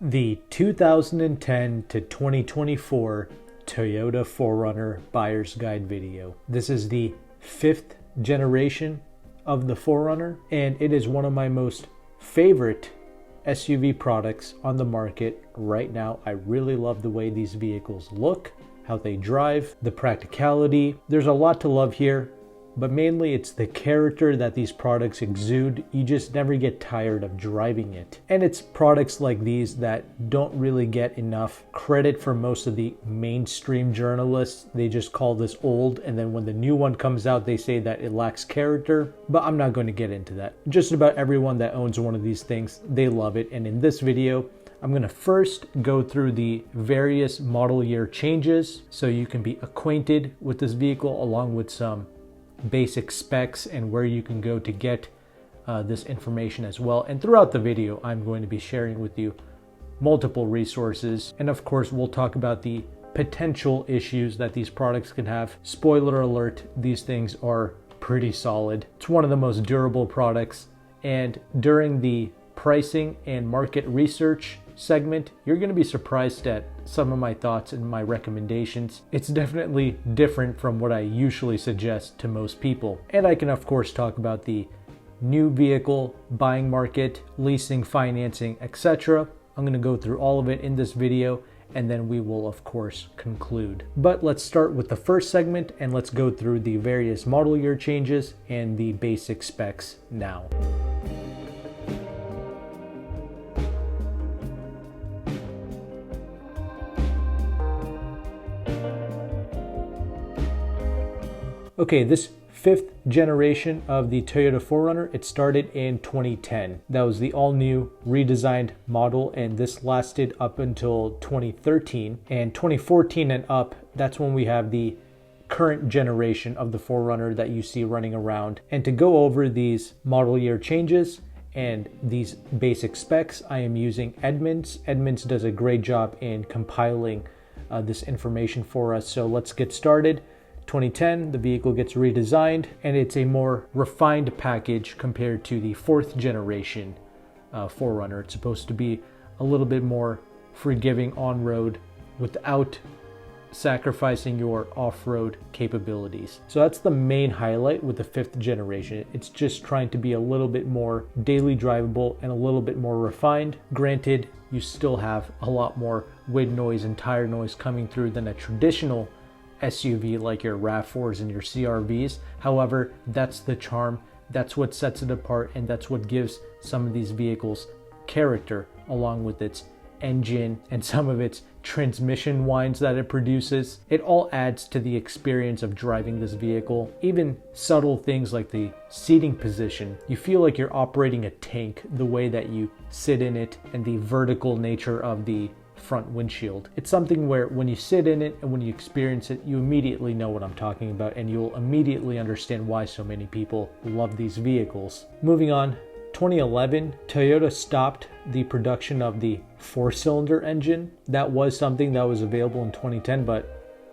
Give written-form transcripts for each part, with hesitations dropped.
The 2010 to 2024 Toyota 4Runner Buyer's Guide video. This is the 5th generation of the 4Runner, and it is one of my most favorite SUV products on the market right now. I really love the way these vehicles look, how they drive, the practicality. There's a lot to love here, but mainly it's the character that these products exude. You just never get tired of driving it. And it's products like these that don't really get enough credit from most of the mainstream journalists. They just call this old, and then when the new one comes out, they say that it lacks character. But I'm not going to get into that. Just about everyone that owns one of these things, they love it. And in this video, I'm going to first go through the various model year changes so you can be acquainted with this vehicle, along with some basic specs and where you can go to get this information as well. And throughout the video, I'm going to be sharing with you multiple resources. And of course, we'll talk about the potential issues that these products can have. Spoiler alert, these things are pretty solid. It's one of the most durable products. And during the pricing and market research segment, you're going to be surprised at some of my thoughts and my recommendations. It's definitely different from what I usually suggest to most people. And I can of course talk about the new vehicle buying market, leasing, financing, etc. I'm going to go through all of it in this video, and then we will of course conclude. But let's start with the first segment and let's go through the various model year changes and the basic specs now. Okay, this 5th generation of the Toyota 4Runner, it started in 2010. That was the all-new redesigned model, and this lasted up until 2013. And 2014 and up, that's when we have the current generation of the 4Runner that you see running around. And to go over these model year changes and these basic specs, I am using Edmunds. Edmunds does a great job in compiling this information for us. So let's get started. 2010, the vehicle gets redesigned, and it's a more refined package compared to the 4th generation 4Runner. It's supposed to be a little bit more forgiving on-road without sacrificing your off-road capabilities. So that's the main highlight with the 5th generation. It's just trying to be a little bit more daily drivable and a little bit more refined. Granted, you still have a lot more wind noise and tire noise coming through than a traditional SUV like your RAV4s and your CR-Vs. However, that's the charm, that's what sets it apart, and that's what gives some of these vehicles character, along with its engine and some of its transmission whines that it produces. It all adds to the experience of driving this vehicle. Even subtle things like the seating position. You feel like you're operating a tank the way that you sit in it, and the vertical nature of the front windshield. It's something where when you sit in it and when you experience it, you immediately know what I'm talking about, and you'll immediately understand why so many people love these vehicles. Moving on, 2011, Toyota stopped the production of the 4-cylinder engine. That was something that was available in 2010, but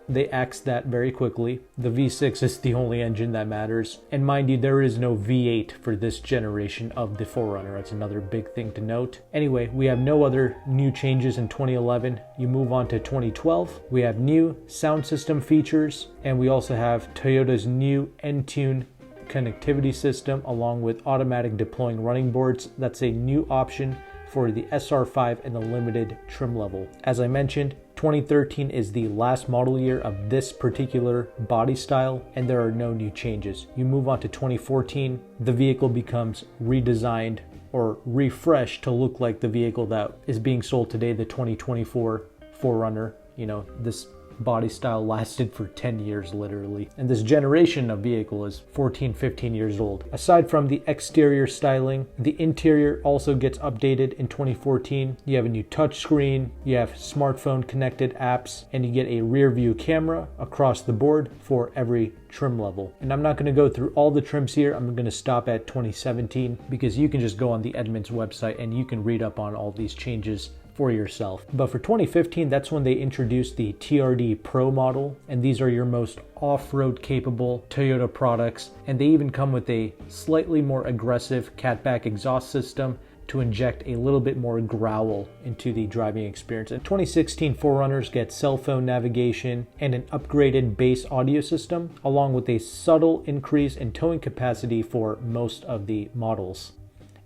they axed that very quickly. The V6 is the only engine that matters. And mind you, there is no V8 for this generation of the 4Runner. That's another big thing to note. Anyway, we have no other new changes in 2011. You move on to 2012. We have new sound system features, and we also have Toyota's new Entune connectivity system, along with automatic deploying running boards. That's a new option for the SR5 and the limited trim level. As I mentioned, 2013 is the last model year of this particular body style, and there are no new changes. You move on to 2014, the vehicle becomes redesigned or refreshed to look like the vehicle that is being sold today, the 2024 4Runner. You know, this body style lasted for 10 years literally, and this generation of vehicle is 15 years old. Aside from the exterior styling, the interior also gets updated in 2014. You have a new touchscreen, you have smartphone connected apps, and you get a rear view camera across the board for every trim level. And I'm not going to go through all the trims here. I'm going to stop at 2017 because you can just go on the Edmunds website and you can read up on all these changes for yourself. But for 2015, that's when they introduced the TRD Pro model, and these are your most off-road capable Toyota products, and they even come with a slightly more aggressive catback exhaust system to inject a little bit more growl into the driving experience. And 2016 4Runners get cell phone navigation and an upgraded bass audio system, along with a subtle increase in towing capacity for most of the models.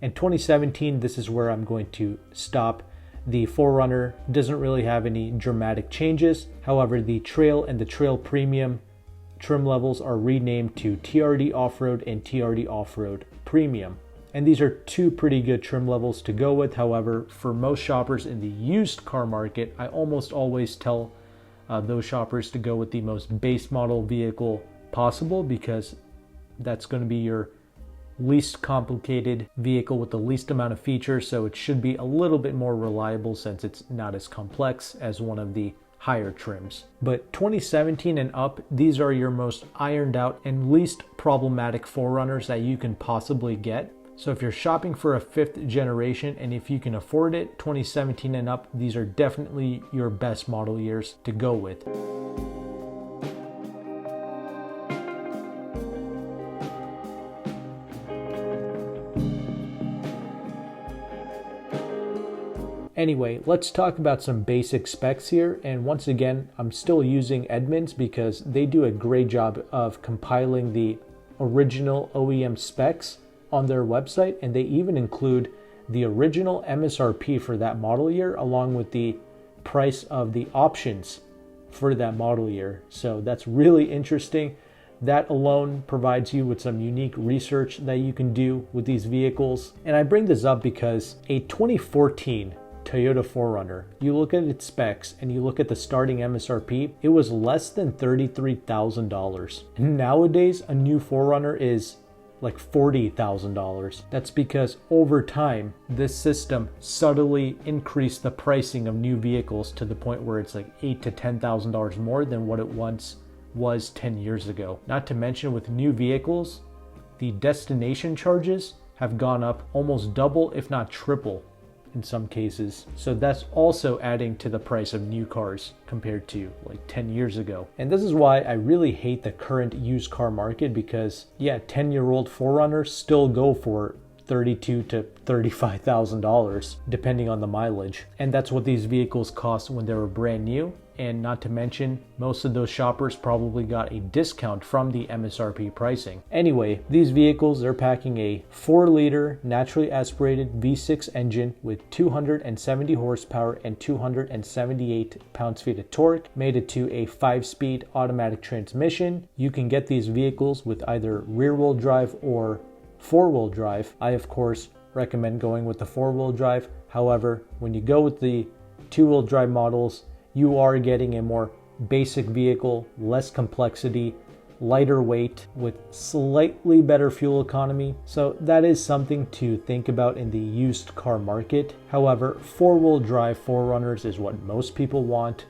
In 2017, this is where I'm going to stop. The 4Runner doesn't really have any dramatic changes. However, the Trail and the Trail Premium trim levels are renamed to TRD Off-Road and TRD Off-Road Premium. And these are two pretty good trim levels to go with. However, for most shoppers in the used car market, I almost always tell those shoppers to go with the most base model vehicle possible, because that's going to be your least complicated vehicle with the least amount of features. So it should be a little bit more reliable since it's not as complex as one of the higher trims. But 2017 and up, these are your most ironed out and least problematic 4Runners that you can possibly get. So if you're shopping for a 5th generation and if you can afford it, 2017 and up, these are definitely your best model years to go with. Anyway, let's talk about some basic specs here. And once again, I'm still using Edmunds because they do a great job of compiling the original OEM specs on their website, and they even include the original MSRP for that model year along with the price of the options for that model year. So that's really interesting. That alone provides you with some unique research that you can do with these vehicles. And I bring this up because a 2014 Toyota 4Runner, you look at its specs and you look at the starting MSRP, it was less than $33,000. Nowadays, a new 4Runner is like $40,000. That's because over time, this system subtly increased the pricing of new vehicles to the point where it's like $8,000 to $10,000 more than what it once was 10 years ago. Not to mention, with new vehicles, the destination charges have gone up almost double, if not triple in some cases. So that's also adding to the price of new cars compared to like 10 years ago. And this is why I really hate the current used car market, because 10-year-old 4Runners still go for $32,000 to $35,000 depending on the mileage. And that's what these vehicles cost when they were brand new. And not to mention, most of those shoppers probably got a discount from the MSRP pricing. Anyway, these vehicles, they're packing a 4-liter naturally aspirated V6 engine with 270 horsepower and 278 pounds-feet of torque, made it to a 5-speed automatic transmission. You can get these vehicles with either rear-wheel drive or 4-wheel drive. I, of course, recommend going with the 4-wheel drive. However, when you go with the 2-wheel drive models, you are getting a more basic vehicle, less complexity, lighter weight, with slightly better fuel economy. So that is something to think about in the used car market. However, 4-wheel drive 4Runners is what most people want,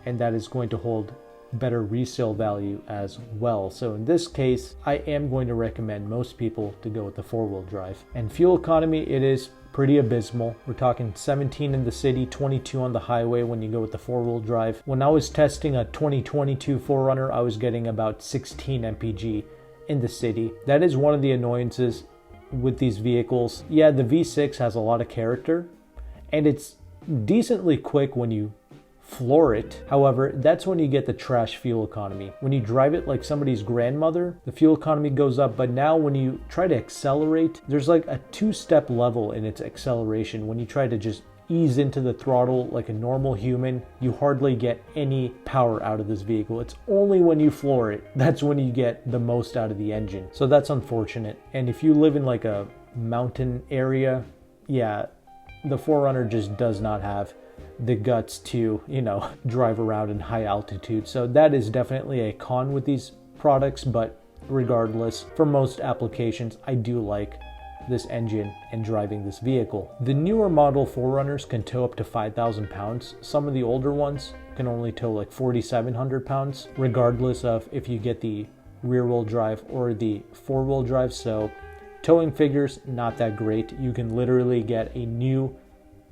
and that is going to hold better resale value as well. So in this case, I am going to recommend most people to go with the 4-wheel drive. And fuel economy, it is pretty abysmal. We're talking 17 in the city, 22 on the highway when you go with the 4-wheel drive. When I was testing a 2022 4Runner, I was getting about 16 mpg in the city. That is one of the annoyances with these vehicles. Yeah, the V6 has a lot of character and it's decently quick when you floor it. However, that's when you get the trash fuel economy. When you drive it like somebody's grandmother, the fuel economy goes up. But now when you try to accelerate, there's like a 2-step level in its acceleration. When you try to just ease into the throttle like a normal human, you hardly get any power out of this vehicle. It's only when you floor it, that's when you get the most out of the engine. So that's unfortunate. And if you live in like a mountain area, yeah, the 4Runner just does not have the guts to, drive around in high altitude. So that is definitely a con with these products, but regardless, for most applications, I do like this engine and driving this vehicle. The newer model 4Runners can tow up to 5,000 pounds. Some of the older ones can only tow like 4,700 pounds, regardless of if you get the rear-wheel drive or the 4-wheel drive. So towing figures, not that great. You can literally get a new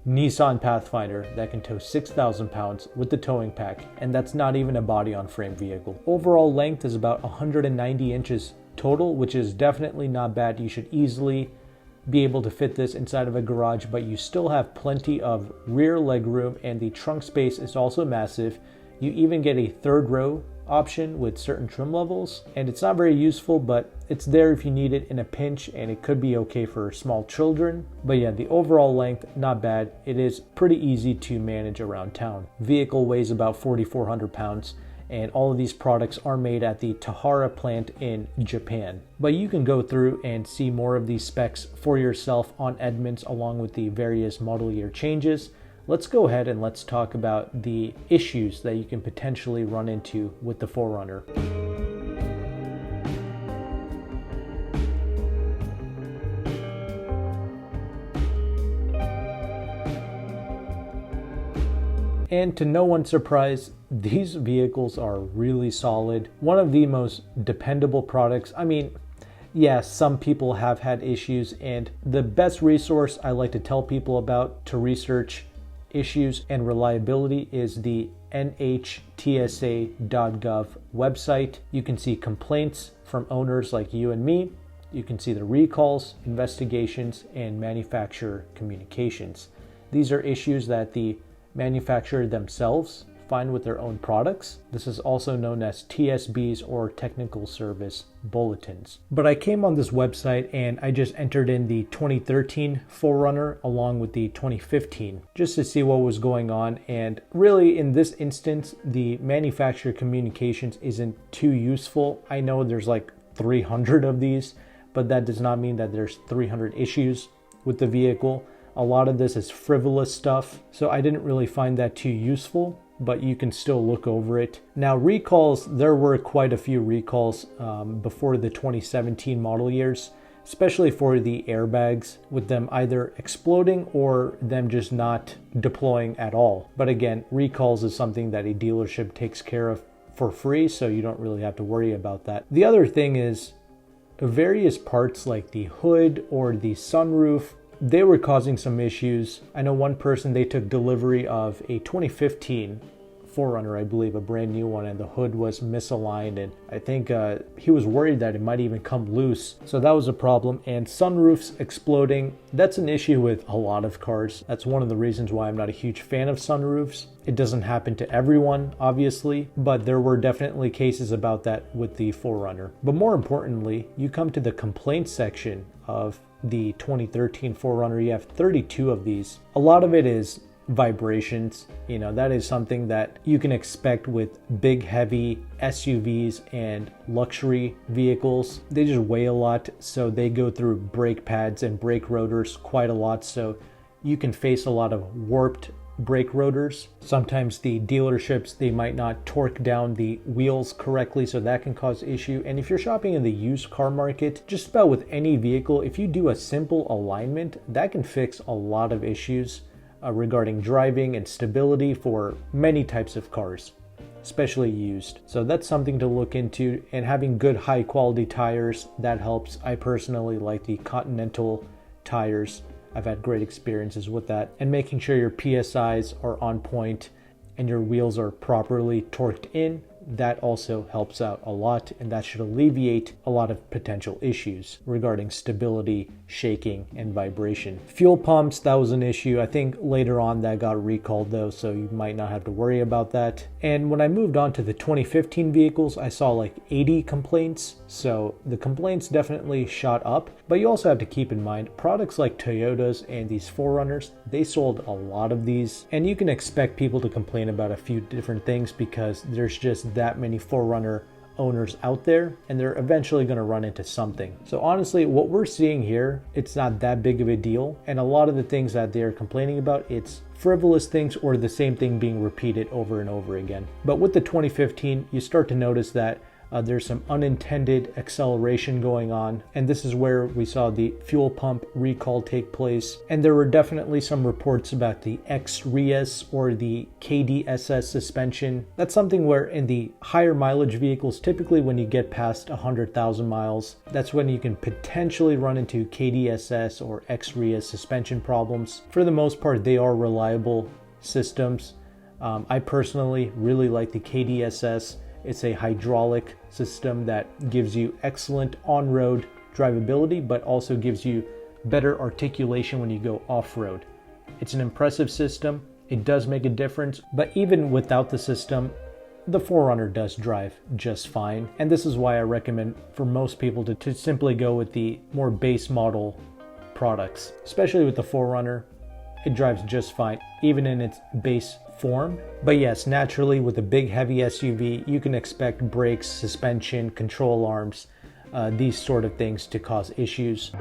Nissan Pathfinder that can tow 6,000 pounds with the towing pack, and that's not even a body-on-frame vehicle. Overall length is about 190 inches total, which is definitely not bad. You should easily be able to fit this inside of a garage, but you still have plenty of rear legroom, and the trunk space is also massive. You even get a third row option with certain trim levels, and it's not very useful, but it's there if you need it in a pinch, and it could be okay for small children. But yeah, the overall length, not bad. It is pretty easy to manage around town. Vehicle weighs about 4,400 pounds, and all of these products are made at the Tahara plant in Japan. But you can go through and see more of these specs for yourself on Edmunds, along with the various model year changes. Let's go ahead and let's talk about the issues that you can potentially run into with the 4Runner. And to no one's surprise, these vehicles are really solid. One of the most dependable products. I mean, yeah, some people have had issues, and the best resource I like to tell people about to research issues and reliability is the NHTSA.gov website. You can see complaints from owners like you and me. You can see the recalls, investigations, and manufacturer communications. These are issues that the manufacturer themselves find with their own products. This is also known as TSBs, or technical service bulletins. But I came on this website and I just entered in the 2013 4Runner along with the 2015 just to see what was going on. And really, in this instance, the manufacturer communications isn't too useful. I know there's like 300 of these, but that does not mean that there's 300 issues with the vehicle. A lot of this is frivolous stuff, so I didn't really find that too useful, but you can still look over it. Now, recalls, there were quite a few recalls before the 2017 model years, especially for the airbags, with them either exploding or them just not deploying at all. But again, recalls is something that a dealership takes care of for free, so you don't really have to worry about that. The other thing is various parts like the hood or the sunroof, they were causing some issues. I know one person, they took delivery of a 2015 4Runner, I believe, a brand new one, and the hood was misaligned, and I think he was worried that it might even come loose. So that was a problem. And sunroofs exploding, that's an issue with a lot of cars. That's one of the reasons why I'm not a huge fan of sunroofs. It doesn't happen to everyone, obviously, but there were definitely cases about that with the 4Runner. But more importantly, you come to the complaints section of the 2013 4Runner. You have 32 of these. A lot of it is vibrations. You know, that is something that you can expect with big, heavy SUVs and luxury vehicles. They just weigh a lot, so they go through brake pads and brake rotors quite a lot, so you can face a lot of warped brake rotors. Sometimes the dealerships, they might not torque down the wheels correctly, so that can cause issue. And if you're shopping in the used car market, just about with any vehicle, if you do a simple alignment, that can fix a lot of issues regarding driving and stability for many types of cars, especially used. So that's something to look into. And having good high quality tires, that helps. I personally like the Continental tires. I've had great experiences with that. And making sure your PSIs are on point and your wheels are properly torqued in, that also helps out a lot, and that should alleviate a lot of potential issues regarding stability, shaking, and vibration. Fuel pumps, that was an issue. I think later on that got recalled though, so you might not have to worry about that. And when I moved on to the 2015 vehicles, I saw like 80 complaints, so the complaints definitely shot up. But you also have to keep in mind, products like Toyotas and these 4Runners, they sold a lot of these, and you can expect people to complain about a few different things because there's just that many 4Runner owners out there, and they're eventually going to run into something. So honestly, what we're seeing here, it's not that big of a deal, and a lot of the things that they're complaining about, it's frivolous things or the same thing being repeated over and over again. But with the 2015, you start to notice that there's some unintended acceleration going on, and this is where we saw the fuel pump recall take place. And there were definitely some reports about the X-Reas or the KDSS suspension. That's something where in the higher mileage vehicles, typically when you get past 100,000 miles, that's when you can potentially run into KDSS or X-Reas suspension problems. For the most part, they are reliable systems. I personally really like the KDSS. It's a hydraulic system that gives you excellent on-road drivability, but also gives you better articulation when you go off-road. It's an impressive system. It does make a difference, but even without the system, the 4Runner does drive just fine. And this is why I recommend for most people to simply go with the more base model products. Especially with the 4Runner, it drives just fine, even in its base form. But yes, naturally with a big heavy SUV, you can expect brakes, suspension, control arms, these sort of things to cause issues.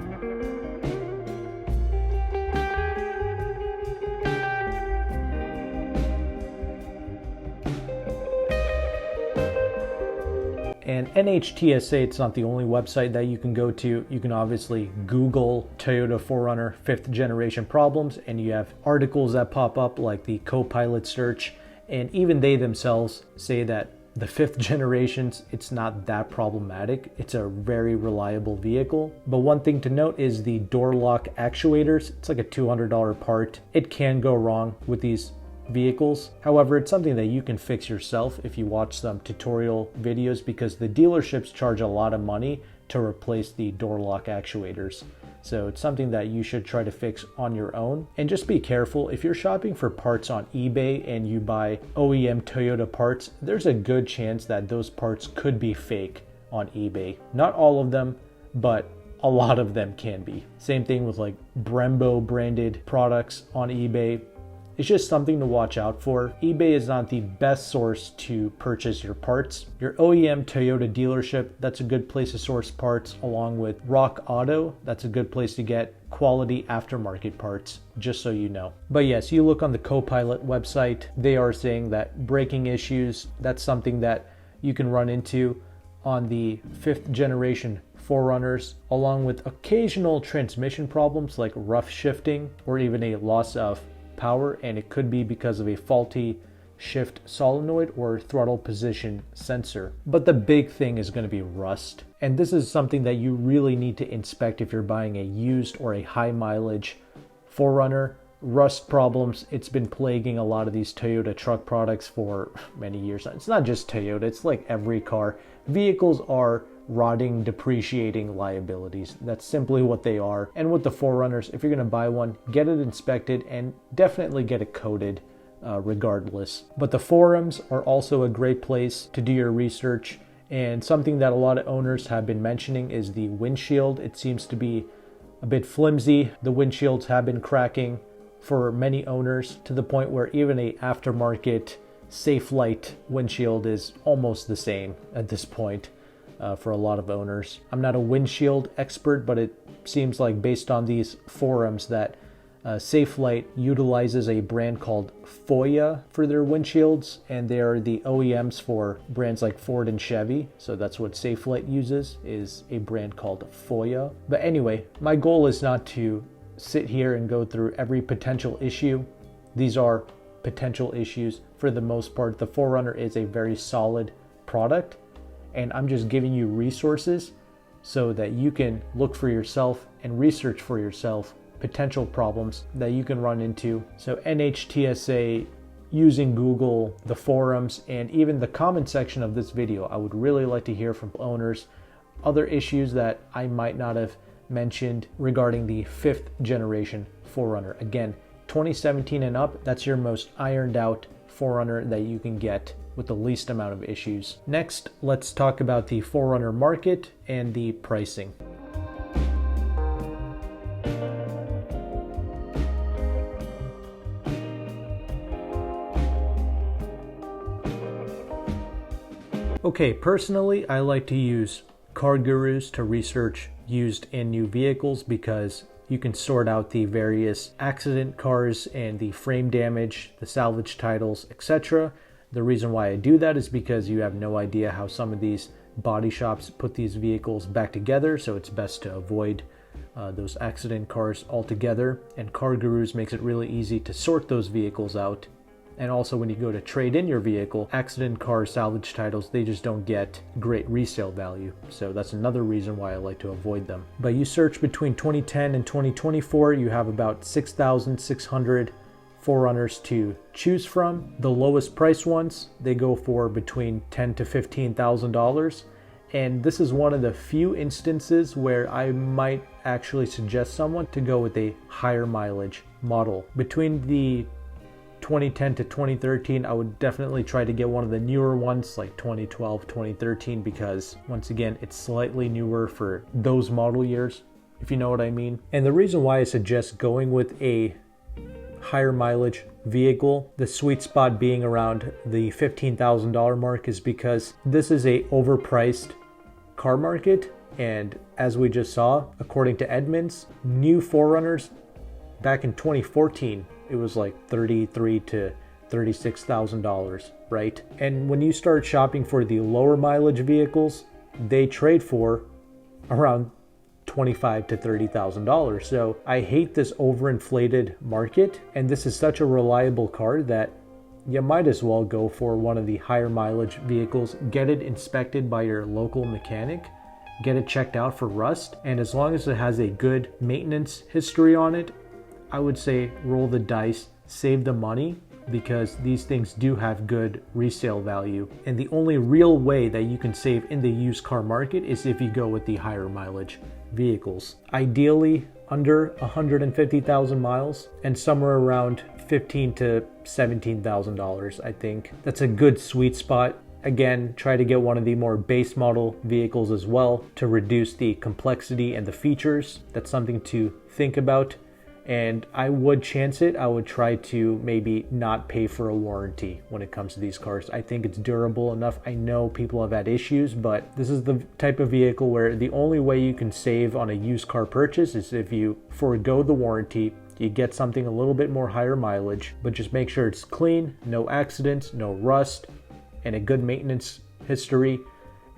And NHTSA, it's not the only website that you can go to. You can obviously Google Toyota 4Runner 5th generation problems, and you have articles that pop up like the Copilot search. And even they themselves say that the 5th generations, it's not that problematic. It's a very reliable vehicle. But one thing to note is the door lock actuators. It's like a $200 part. It can go wrong with these vehicles. However, it's something that you can fix yourself if you watch some tutorial videos, because the dealerships charge a lot of money to replace the door lock actuators. So it's something that you should try to fix on your own. And just be careful, if you're shopping for parts on eBay and you buy OEM Toyota parts, there's a good chance that those parts could be fake on eBay. Not all of them, but a lot of them can be. Same thing with like Brembo branded products on eBay. It's just something to watch out for. eBay is not the best source to purchase your parts. Your OEM Toyota dealership, that's a good place to source parts, along with Rock Auto. That's a good place to get quality aftermarket parts, just so you know. But yes, you look on the Copilot website, they are saying that braking issues, that's something that you can run into on the 5th generation 4Runners, along with occasional transmission problems like rough shifting or even a loss of power, and it could be because of a faulty shift solenoid or throttle position sensor. But the big thing is going to be rust, and this is something that you really need to inspect if you're buying a used or a high mileage 4Runner. Rust problems, it's been plaguing a lot of these Toyota truck products for many years. It's not just Toyota, it's like every car. Vehicles are rotting, depreciating liabilities. That's simply what they are. And with the 4Runners, if you're going to buy one, get it inspected and definitely get it coated regardless. But the forums are also a great place to do your research, and something that a lot of owners have been mentioning is the windshield. It seems to be a bit flimsy. The windshields have been cracking for many owners, to the point where even a aftermarket Safe Light windshield is almost the same at this point. For a lot of owners. I'm not a windshield expert, but it seems like based on these forums that Safelite utilizes a brand called Foya for their windshields, and they are the OEMs for brands like Ford and Chevy. So that's what Safelite uses, is a brand called Foya. But anyway, my goal is not to sit here and go through every potential issue. These are potential issues. For the most part, the 4Runner is a very solid product, and I'm just giving you resources so that you can look for yourself and research for yourself potential problems that you can run into. So NHTSA, using Google, the forums, and even the comment section of this video, I would really like to hear from owners, other issues that I might not have mentioned regarding the 5th generation 4Runner. Again, 2017 and up, that's your most ironed out 4Runner that you can get with the least amount of issues. Next, let's talk about the 4Runner market and the pricing. Okay, personally, I like to use Car Gurus to research used and new vehicles, because you can sort out the various accident cars and the frame damage, the salvage titles, etc. The reason why I do that is because you have no idea how some of these body shops put these vehicles back together, so it's best to avoid those accident cars altogether. And Car Gurus makes it really easy to sort those vehicles out. And also when you go to trade in your vehicle, accident cars, salvage titles, they just don't get great resale value. So that's another reason why I like to avoid them. But you search between 2010 and 2024, you have about 6,600 4Runners to choose from. The lowest price ones, they go for between $10,000 to $15,000. And this is one of the few instances where I might actually suggest someone to go with a higher mileage model. Between the 2010 to 2013, I would definitely try to get one of the newer ones like 2012, 2013, because once again, it's slightly newer for those model years, if you know what I mean. And the reason why I suggest going with a higher mileage vehicle, the sweet spot being around the $15,000 mark, is because this is a overpriced car market. And as we just saw, according to Edmunds, new 4Runners back in 2014, it was like $33,000 to $36,000, right? And when you start shopping for the lower mileage vehicles, they trade for around $25,000 to $30,000. So I hate this overinflated market, and this is such a reliable car that you might as well go for one of the higher mileage vehicles. Get it inspected by your local mechanic, get it checked out for rust, and as long as it has a good maintenance history on it, I would say roll the dice, save the money, because these things do have good resale value. And the only real way that you can save in the used car market is if you go with the higher mileage vehicles. Ideally under 150,000 miles and somewhere around $15,000 to $17,000. I think that's a good sweet spot. Again, try to get one of the more base model vehicles as well to reduce the complexity and the features. That's something to think about. And I would chance it. I would try to maybe not pay for a warranty when it comes to these cars. I think it's durable enough. I know people have had issues, but this is the type of vehicle where the only way you can save on a used car purchase is if you forego the warranty, you get something a little bit more higher mileage, but just make sure it's clean, no accidents, no rust, and a good maintenance history,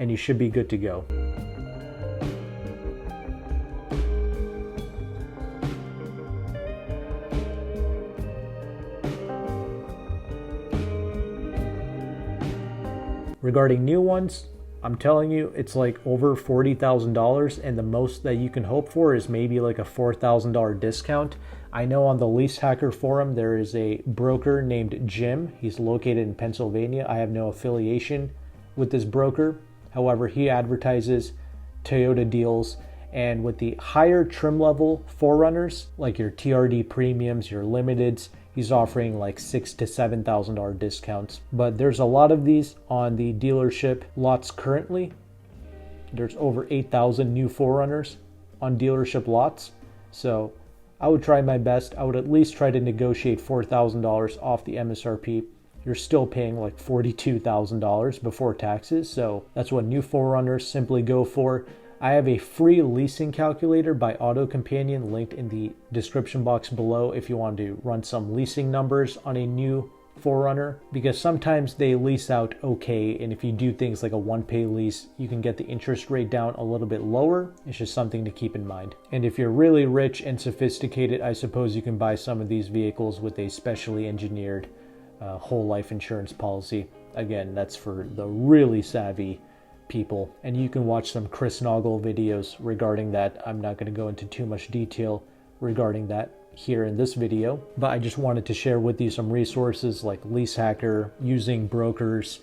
and you should be good to go. Regarding new ones, I'm telling you, it's like over $40,000, and the most that you can hope for is maybe like a $4,000 discount. I know on the Leasehackr forum there is a broker named Jim. He's located in Pennsylvania. I have no affiliation with this broker. However, he advertises Toyota deals, and with the higher trim level 4Runners, like your TRD premiums, your limiteds, he's offering like $6,000 to $7,000 discounts. But there's a lot of these on the dealership lots currently. There's over 8,000 new 4Runners on dealership lots. So I would try my best. I would at least try to negotiate $4,000 off the MSRP. You're still paying like $42,000 before taxes. So that's what new 4Runners simply go for. I have a free leasing calculator by Auto Companion linked in the description box below if you want to run some leasing numbers on a new 4Runner, because sometimes they lease out okay, and if you do things like a one-pay lease, you can get the interest rate down a little bit lower. It's just something to keep in mind. And if you're really rich and sophisticated, I suppose you can buy some of these vehicles with a specially engineered whole life insurance policy. Again, that's for the really savvy people, and you can watch some Chris Noggle videos regarding that. I'm not going to go into too much detail regarding that here in this video, but I just wanted to share with you some resources like Leasehackr, using brokers,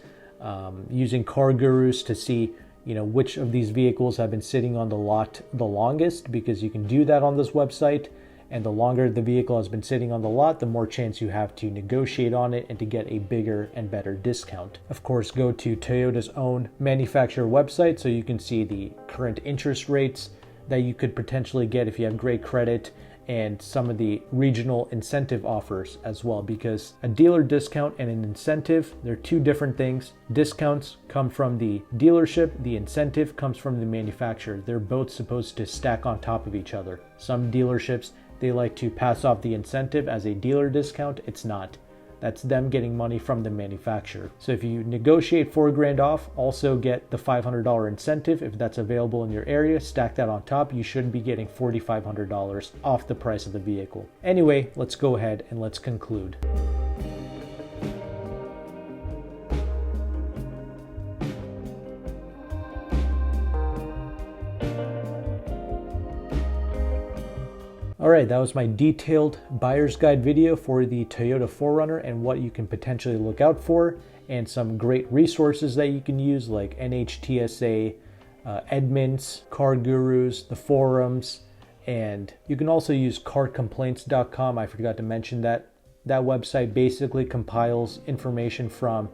using car gurus to see which of these vehicles have been sitting on the lot the longest, because you can do that on this website. And the longer the vehicle has been sitting on the lot, the more chance you have to negotiate on it and to get a bigger and better discount. Of course, go to Toyota's own manufacturer website so you can see the current interest rates that you could potentially get if you have great credit, and some of the regional incentive offers as well, because a dealer discount and an incentive, they're two different things. Discounts come from the dealership, the incentive comes from the manufacturer. They're both supposed to stack on top of each other. Some dealerships, they like to pass off the incentive as a dealer discount. It's not. That's them getting money from the manufacturer. So if you negotiate $4,000 off, also get the $500 incentive if that's available in your area. Stack that on top. You should be getting $4,500 off the price of the vehicle. Anyway, let's go ahead and let's conclude. Alright, that was my detailed buyer's guide video for the Toyota 4Runner and what you can potentially look out for, and some great resources that you can use like NHTSA, Edmunds, Car Gurus, the forums, and you can also use carcomplaints.com. I forgot to mention that. That website basically compiles information from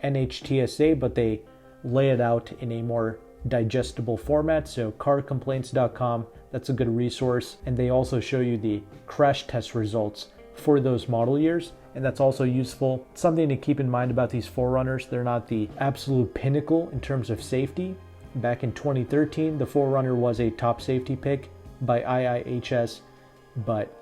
NHTSA, but they lay it out in a more digestible format. So carcomplaints.com, that's a good resource. And they also show you the crash test results for those model years, and that's also useful. Something to keep in mind about these 4Runners, they're not the absolute pinnacle in terms of safety. Back in 2013, the 4Runner was a top safety pick by IIHS, but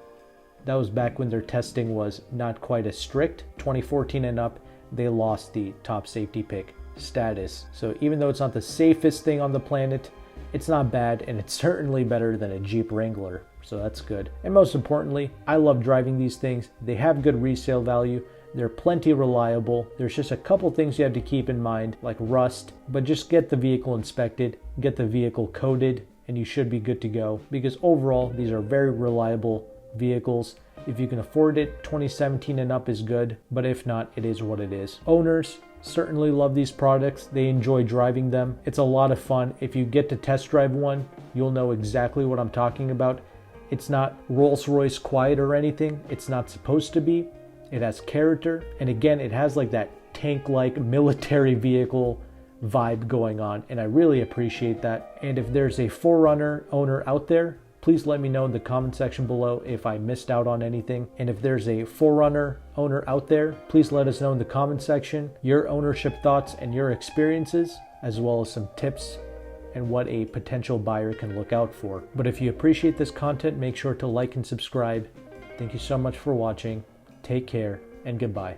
that was back when their testing was not quite as strict. 2014 and up, they lost the top safety pick status. So even though it's not the safest thing on the planet, it's not bad, and it's certainly better than a Jeep Wrangler. So that's good. And most importantly, I love driving these things. They have good resale value. They're plenty reliable. There's just a couple things you have to keep in mind, like rust, but just get the vehicle inspected, get the vehicle coded, and you should be good to go, because overall, these are very reliable vehicles. If you can afford it, 2017 and up is good, but if not, it is what it is. Owners certainly love these products. They enjoy driving them. It's a lot of fun. If you get to test drive one, you'll know exactly what I'm talking about. It's not Rolls-Royce quiet or anything. It's not supposed to be. It has character. And again, it has like that tank-like military vehicle vibe going on, and I really appreciate that. And if there's a 4Runner owner out there, please let me know in the comment section below if I missed out on anything. And if there's a 4Runner owner out there, please let us know in the comment section your ownership thoughts and your experiences, as well as some tips and what a potential buyer can look out for. But if you appreciate this content, make sure to like and subscribe. Thank you so much for watching. Take care and goodbye.